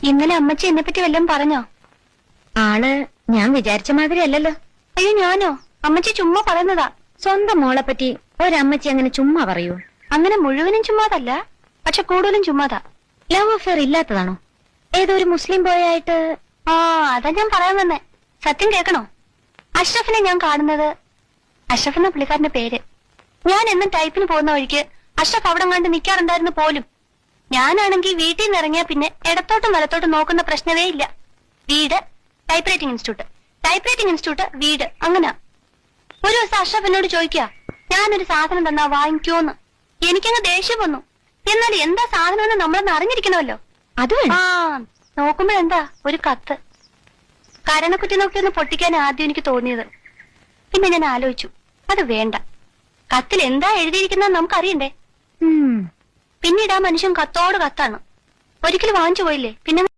ഇന്നലെ അമ്മച്ചി എന്നെ പറ്റി വല്ലതും പറഞ്ഞോ? ആള് ഞാൻ വിചാരിച്ച മാതിരി അല്ലല്ലോ. അയ്യോ ഞാനോ? അമ്മച്ചി ചുമ്മാ പറയുന്നതാ. സ്വന്തം മോളെ പറ്റി ഒരമ്മച്ചി അങ്ങനെ ചുമ്മാ പറയൂ? അങ്ങനെ മുഴുവനും ചുമ്മാതല്ല, പക്ഷെ കൂടുതലും ചുമ്മാതാ. Love affair ഇല്ലാത്തതാണോ? ഏതോ ഒരു മുസ്ലിം ബോയായിട്ട്? ആ അതാ ഞാൻ പറയാൻ വന്നേ. സത്യം കേൾക്കണോ? അഷ്റഫിനെ ഞാൻ കാണുന്നത്, അഷ്റഫ് എന്ന പുള്ളിക്കാരന്റെ പേര്. ഞാൻ എന്നും ടൈപ്പിന് പോകുന്ന വഴിക്ക് അഷ്റഫ് അവിടെ കണ്ട് നിൽക്കാറുണ്ടായിരുന്നു പോലും. ഞാനാണെങ്കിൽ വീട്ടിൽ നിന്ന് ഇറങ്ങിയാ പിന്നെ ഇടത്തോട്ടും വലത്തോട്ടും നോക്കുന്ന പ്രശ്നമേ ഇല്ല. വീട്, type writing institute, type writing institute, വീട്, അങ്ങനെ. ഒരു ദിവസം അഷ്റഫ് എന്നോട് ചോദിക്കുക, ഞാനൊരു സാധനം തന്നാ വാങ്ങിക്കോന്ന്. എനിക്കങ്ങ് ദേഷ്യം വന്നു. എന്നാൽ എന്താ സാധനം എന്ന് നമ്മളൊന്ന് അറിഞ്ഞിരിക്കണമല്ലോ. അത് ആ നോക്കുമ്പോഴെന്താ ഒരു കത്ത്. കരണക്കുറ്റി നോക്കി ഒന്ന് പൊട്ടിക്കാൻ ആദ്യം എനിക്ക് തോന്നിയത്. പിന്നെ ഞാൻ ആലോചിച്ചു, അത് വേണ്ട. കത്തിൽ എന്താ എഴുതിയിരിക്കുന്നത് നമുക്കറിയണ്ടേ. പിന്നീട് ആ മനുഷ്യൻ കത്തോട് കത്താണ്. ഒരിക്കലും വാങ്ങിച്ചു പോയില്ലേ, പിന്നെ